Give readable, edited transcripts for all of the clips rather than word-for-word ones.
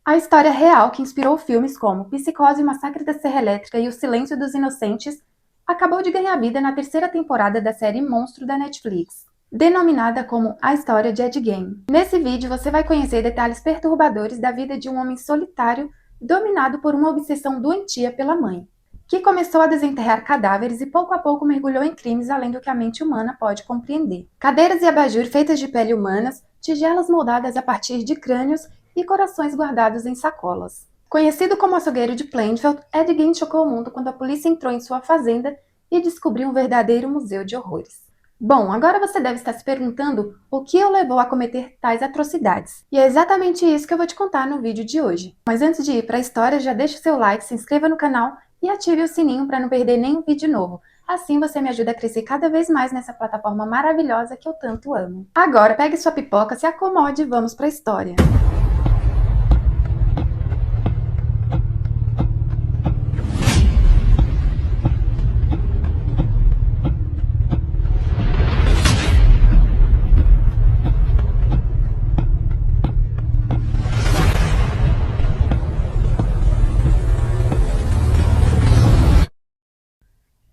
A história real que inspirou filmes como Psicose, Massacre da Serra Elétrica e O Silêncio dos Inocentes acabou de ganhar vida na terceira temporada da série Monstro da Netflix, denominada como A História de Ed Gein. Nesse vídeo você vai conhecer detalhes perturbadores da vida de um homem solitário dominado por uma obsessão doentia pela mãe, que começou a desenterrar cadáveres e pouco a pouco mergulhou em crimes além do que a mente humana pode compreender. Cadeiras e abajur feitas de pele humanas, tigelas moldadas a partir de crânios e corações guardados em sacolas. Conhecido como açougueiro de Plainfield, Ed Gein chocou o mundo quando a polícia entrou em sua fazenda e descobriu um verdadeiro museu de horrores. Bom, agora você deve estar se perguntando o que o levou a cometer tais atrocidades. E é exatamente isso que eu vou te contar no vídeo de hoje. Mas antes de ir para a história, já deixa o seu like, se inscreva no canal e ative o sininho para não perder nenhum vídeo novo. Assim você me ajuda a crescer cada vez mais nessa plataforma maravilhosa que eu tanto amo. Agora pegue sua pipoca, se acomode e vamos para a história.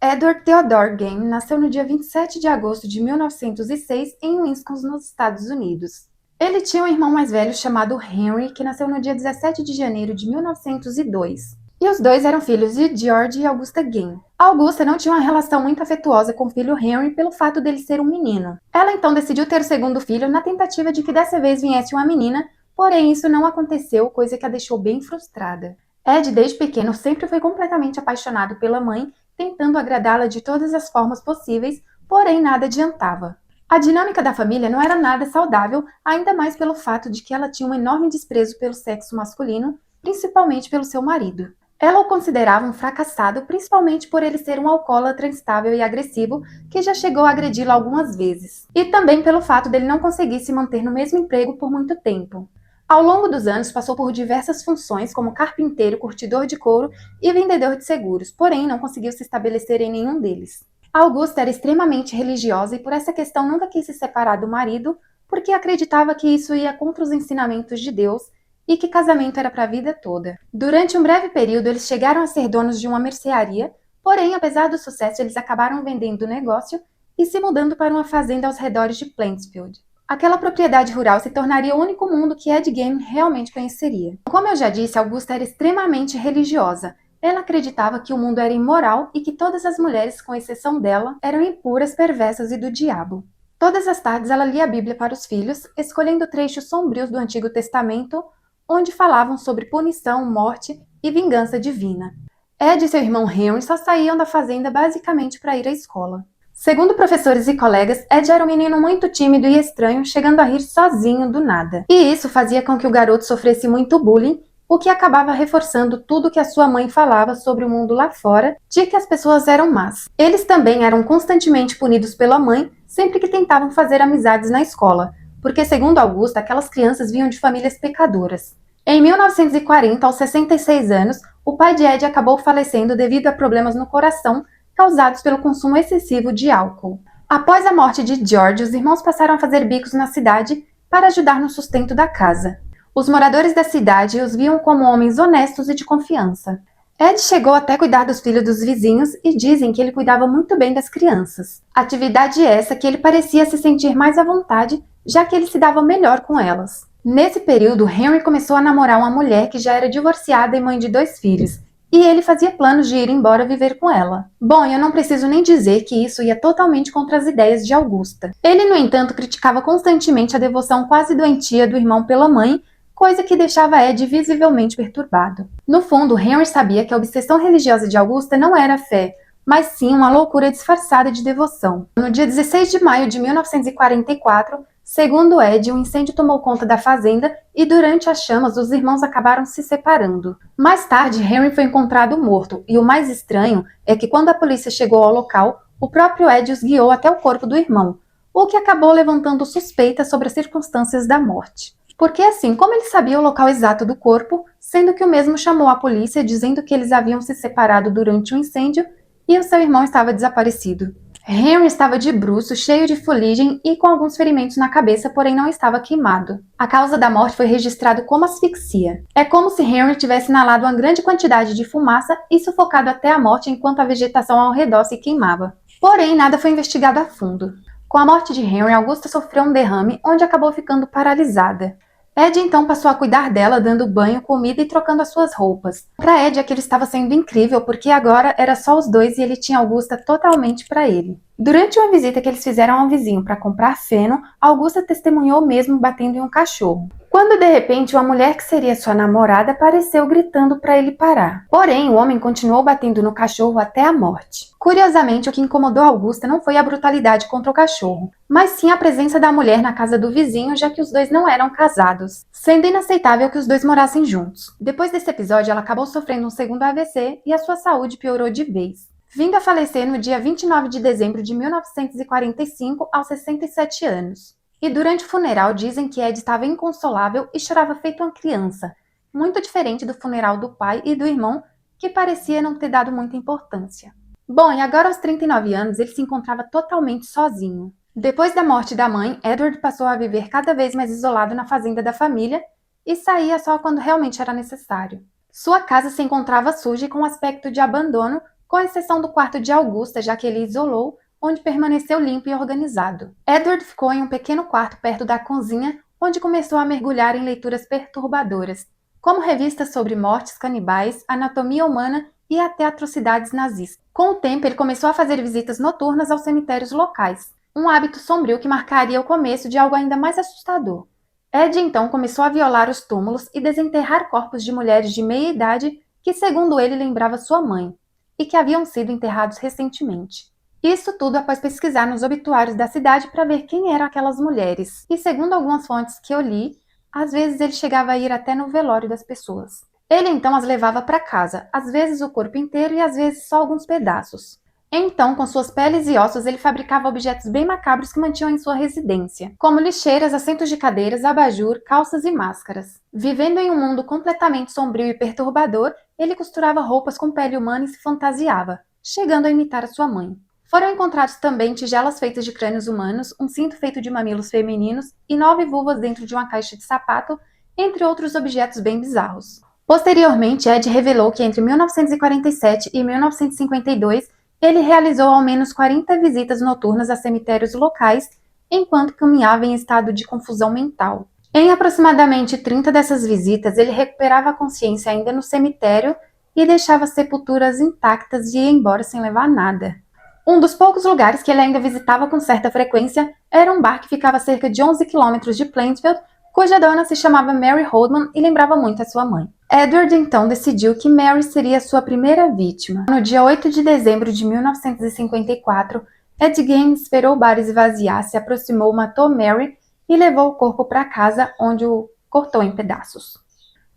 Edward Theodore Gein nasceu no dia 27 de agosto de 1906 em Wisconsin, nos Estados Unidos. Ele tinha um irmão mais velho chamado Henry, que nasceu no dia 17 de janeiro de 1902. E os dois eram filhos de George e Augusta Gein. Augusta não tinha uma relação muito afetuosa com o filho Henry pelo fato dele ser um menino. Ela então decidiu ter o segundo filho na tentativa de que dessa vez viesse uma menina, porém isso não aconteceu, coisa que a deixou bem frustrada. Ed, desde pequeno, sempre foi completamente apaixonado pela mãe, tentando agradá-la de todas as formas possíveis, porém nada adiantava. A dinâmica da família não era nada saudável, ainda mais pelo fato de que ela tinha um enorme desprezo pelo sexo masculino, principalmente pelo seu marido. Ela o considerava um fracassado, principalmente por ele ser um alcoólatra instável e agressivo, que já chegou a agredi-la algumas vezes. E também pelo fato dele não conseguir se manter no mesmo emprego por muito tempo. Ao longo dos anos, passou por diversas funções, como carpinteiro, curtidor de couro e vendedor de seguros, porém não conseguiu se estabelecer em nenhum deles. Augusta era extremamente religiosa e por essa questão nunca quis se separar do marido, porque acreditava que isso ia contra os ensinamentos de Deus e que casamento era para a vida toda. Durante um breve período, eles chegaram a ser donos de uma mercearia, porém, apesar do sucesso, eles acabaram vendendo o negócio e se mudando para uma fazenda aos redores de Plainfield. Aquela propriedade rural se tornaria o único mundo que Ed Gein realmente conheceria. Como eu já disse, Augusta era extremamente religiosa. Ela acreditava que o mundo era imoral e que todas as mulheres, com exceção dela, eram impuras, perversas e do diabo. Todas as tardes ela lia a Bíblia para os filhos, escolhendo trechos sombrios do Antigo Testamento, onde falavam sobre punição, morte e vingança divina. Ed e seu irmão Henry só saíam da fazenda basicamente para ir à escola. Segundo professores e colegas, Ed era um menino muito tímido e estranho, chegando a rir sozinho do nada. E isso fazia com que o garoto sofresse muito bullying, o que acabava reforçando tudo que a sua mãe falava sobre o mundo lá fora, de que as pessoas eram más. Eles também eram constantemente punidos pela mãe sempre que tentavam fazer amizades na escola, porque, segundo Augusta, aquelas crianças vinham de famílias pecadoras. Em 1940, aos 66 anos, o pai de Ed acabou falecendo devido a problemas no coração causados pelo consumo excessivo de álcool. Após a morte de George, os irmãos passaram a fazer bicos na cidade para ajudar no sustento da casa. Os moradores da cidade os viam como homens honestos e de confiança. Ed chegou até cuidar dos filhos dos vizinhos e dizem que ele cuidava muito bem das crianças. Atividade essa que ele parecia se sentir mais à vontade, já que ele se dava melhor com elas. Nesse período, Henry começou a namorar uma mulher que já era divorciada e mãe de 2 filhos, e ele fazia planos de ir embora viver com ela. Bom, eu não preciso nem dizer que isso ia totalmente contra as ideias de Augusta. Ele, no entanto, criticava constantemente a devoção quase doentia do irmão pela mãe, coisa que deixava Ed visivelmente perturbado. No fundo, Henry sabia que a obsessão religiosa de Augusta não era fé, mas sim uma loucura disfarçada de devoção. No dia 16 de maio de 1944, segundo Ed, um incêndio tomou conta da fazenda e durante as chamas os irmãos acabaram se separando. Mais tarde, Henry foi encontrado morto e o mais estranho é que quando a polícia chegou ao local, o próprio Ed os guiou até o corpo do irmão, o que acabou levantando suspeitas sobre as circunstâncias da morte. Porque assim, como ele sabia o local exato do corpo, sendo que o mesmo chamou a polícia dizendo que eles haviam se separado durante o incêndio e o seu irmão estava desaparecido. Henry estava de bruços, cheio de fuligem e com alguns ferimentos na cabeça, porém não estava queimado. A causa da morte foi registrada como asfixia. É como se Henry tivesse inalado uma grande quantidade de fumaça e sufocado até a morte enquanto a vegetação ao redor se queimava. Porém, nada foi investigado a fundo. Com a morte de Henry, Augusta sofreu um derrame, onde acabou ficando paralisada. Ed então passou a cuidar dela, dando banho, comida e trocando as suas roupas. Para Ed, aquilo estava sendo incrível, porque agora era só os dois e ele tinha Augusta totalmente para ele. Durante uma visita que eles fizeram ao vizinho para comprar feno, Augusta testemunhou mesmo batendo em um cachorro. Quando de repente uma mulher que seria sua namorada apareceu gritando para ele parar. Porém, o homem continuou batendo no cachorro até a morte. Curiosamente, o que incomodou Augusta não foi a brutalidade contra o cachorro, mas sim a presença da mulher na casa do vizinho, já que os dois não eram casados, sendo inaceitável que os dois morassem juntos. Depois desse episódio, ela acabou sofrendo um segundo AVC e a sua saúde piorou de vez, vindo a falecer no dia 29 de dezembro de 1945, aos 67 anos. E durante o funeral dizem que Ed estava inconsolável e chorava feito uma criança, muito diferente do funeral do pai e do irmão, que parecia não ter dado muita importância. Bom, e agora aos 39 anos ele se encontrava totalmente sozinho. Depois da morte da mãe, Edward passou a viver cada vez mais isolado na fazenda da família e saía só quando realmente era necessário. Sua casa se encontrava suja e com aspecto de abandono, com exceção do quarto de Augusta, já que ele isolou, onde permaneceu limpo e organizado. Edward ficou em um pequeno quarto perto da cozinha, onde começou a mergulhar em leituras perturbadoras, como revistas sobre mortes canibais, anatomia humana e até atrocidades nazistas. Com o tempo, ele começou a fazer visitas noturnas aos cemitérios locais, um hábito sombrio que marcaria o começo de algo ainda mais assustador. Ed então começou a violar os túmulos e desenterrar corpos de mulheres de meia idade que, segundo ele, lembrava sua mãe, e que haviam sido enterrados recentemente. Isso tudo após pesquisar nos obituários da cidade para ver quem eram aquelas mulheres. E segundo algumas fontes que eu li, às vezes ele chegava a ir até no velório das pessoas. Ele então as levava para casa, às vezes o corpo inteiro e às vezes só alguns pedaços. Então, com suas peles e ossos, ele fabricava objetos bem macabros que mantinham em sua residência, como lixeiras, assentos de cadeiras, abajur, calças e máscaras. Vivendo em um mundo completamente sombrio e perturbador, ele costurava roupas com pele humana e se fantasiava, chegando a imitar a sua mãe. Foram encontrados também tigelas feitas de crânios humanos, um cinto feito de mamilos femininos e 9 vulvas dentro de uma caixa de sapato, entre outros objetos bem bizarros. Posteriormente, Ed revelou que entre 1947 e 1952, ele realizou ao menos 40 visitas noturnas a cemitérios locais, enquanto caminhava em estado de confusão mental. Em aproximadamente 30 dessas visitas, ele recuperava a consciência ainda no cemitério e deixava sepulturas intactas e ia embora sem levar nada. Um dos poucos lugares que ele ainda visitava com certa frequência era um bar que ficava a cerca de 11 quilômetros de Plainfield, cuja dona se chamava Mary Holdman e lembrava muito a sua mãe. Edward então decidiu que Mary seria sua primeira vítima. No dia 8 de dezembro de 1954, Ed Gein esperou o bar esvaziar, se aproximou, matou Mary e levou o corpo para casa, onde o cortou em pedaços.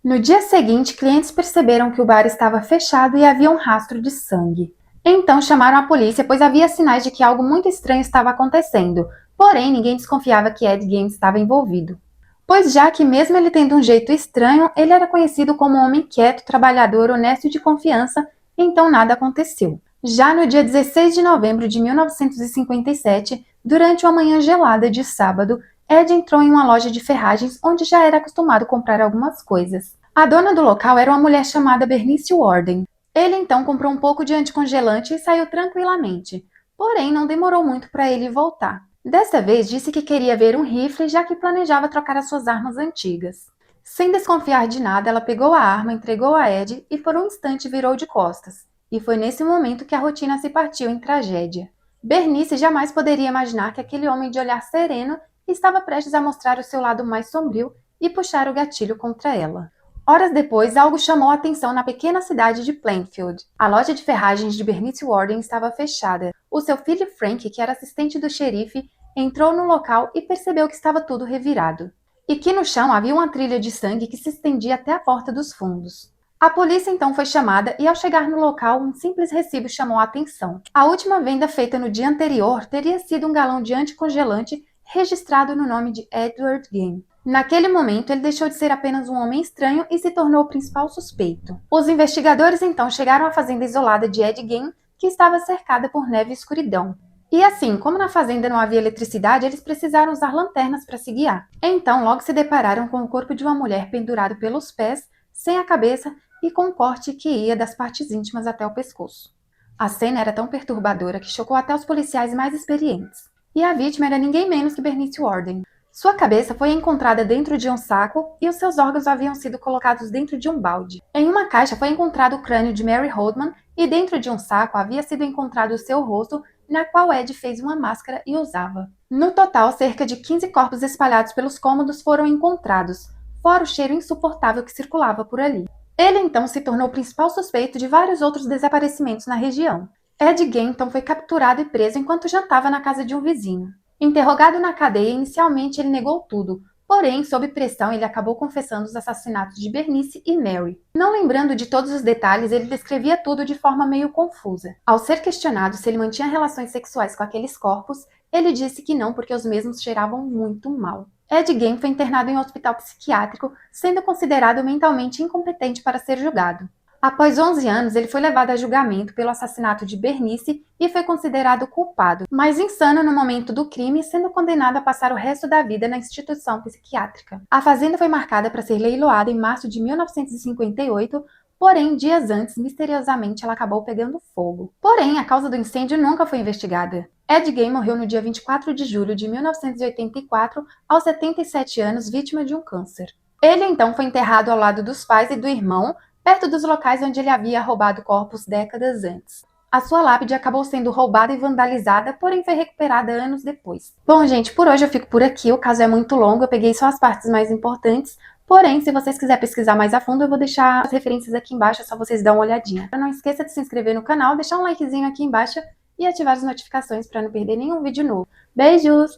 No dia seguinte, clientes perceberam que o bar estava fechado e havia um rastro de sangue. Então chamaram a polícia, pois havia sinais de que algo muito estranho estava acontecendo, porém ninguém desconfiava que Ed Gein estava envolvido. Pois já que mesmo ele tendo um jeito estranho, ele era conhecido como um homem quieto, trabalhador, honesto e de confiança, então nada aconteceu. Já no dia 16 de novembro de 1957, durante uma manhã gelada de sábado, Ed entrou em uma loja de ferragens onde já era acostumado comprar algumas coisas. A dona do local era uma mulher chamada Bernice Warden. Ele então comprou um pouco de anticongelante e saiu tranquilamente, porém não demorou muito para ele voltar. Dessa vez disse que queria ver um rifle, já que planejava trocar as suas armas antigas. Sem desconfiar de nada, ela pegou a arma, entregou a Ed e por um instante virou de costas. E foi nesse momento que a rotina se partiu em tragédia. Bernice jamais poderia imaginar que aquele homem de olhar sereno estava prestes a mostrar o seu lado mais sombrio e puxar o gatilho contra ela. Horas depois, algo chamou a atenção na pequena cidade de Plainfield. A loja de ferragens de Bernice Warden estava fechada. O seu filho Frank, que era assistente do xerife, entrou no local e percebeu que estava tudo revirado, e que no chão havia uma trilha de sangue que se estendia até a porta dos fundos. A polícia então foi chamada e ao chegar no local, um simples recibo chamou a atenção. A última venda feita no dia anterior teria sido um galão de anticongelante registrado no nome de Edward Gein. Naquele momento, ele deixou de ser apenas um homem estranho e se tornou o principal suspeito. Os investigadores então chegaram à fazenda isolada de Ed Gein, que estava cercada por neve e escuridão. E assim, como na fazenda não havia eletricidade, eles precisaram usar lanternas para se guiar. Então, logo se depararam com o corpo de uma mulher pendurado pelos pés, sem a cabeça e com um corte que ia das partes íntimas até o pescoço. A cena era tão perturbadora que chocou até os policiais mais experientes. E a vítima era ninguém menos que Bernice Warden. Sua cabeça foi encontrada dentro de um saco e os seus órgãos haviam sido colocados dentro de um balde. Em uma caixa foi encontrado o crânio de Mary Holdman e dentro de um saco havia sido encontrado o seu rosto, na qual Ed fez uma máscara e usava. No total, cerca de 15 corpos espalhados pelos cômodos foram encontrados, fora o cheiro insuportável que circulava por ali. Ele então se tornou o principal suspeito de vários outros desaparecimentos na região. Ed Gein então foi capturado e preso enquanto jantava na casa de um vizinho. Interrogado na cadeia, inicialmente ele negou tudo, porém, sob pressão, ele acabou confessando os assassinatos de Bernice e Mary. Não lembrando de todos os detalhes, ele descrevia tudo de forma meio confusa. Ao ser questionado se ele mantinha relações sexuais com aqueles corpos, ele disse que não porque os mesmos cheiravam muito mal. Ed Gein foi internado em um hospital psiquiátrico, sendo considerado mentalmente incompetente para ser julgado. Após 11 anos, ele foi levado a julgamento pelo assassinato de Bernice e foi considerado culpado, mas insano no momento do crime, sendo condenado a passar o resto da vida na instituição psiquiátrica. A fazenda foi marcada para ser leiloada em março de 1958, porém, dias antes, misteriosamente, ela acabou pegando fogo. Porém, a causa do incêndio nunca foi investigada. Ed Gein morreu no dia 24 de julho de 1984, aos 77 anos, vítima de um câncer. Ele então foi enterrado ao lado dos pais e do irmão, perto dos locais onde ele havia roubado corpos décadas antes. A sua lápide acabou sendo roubada e vandalizada, porém foi recuperada anos depois. Bom, gente, por hoje eu fico por aqui. O caso é muito longo, eu peguei só as partes mais importantes. Porém, se vocês quiserem pesquisar mais a fundo, eu vou deixar as referências aqui embaixo, é só vocês darem uma olhadinha. Não esqueça de se inscrever no canal, deixar um likezinho aqui embaixo e ativar as notificações para não perder nenhum vídeo novo. Beijos!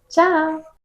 Tchau!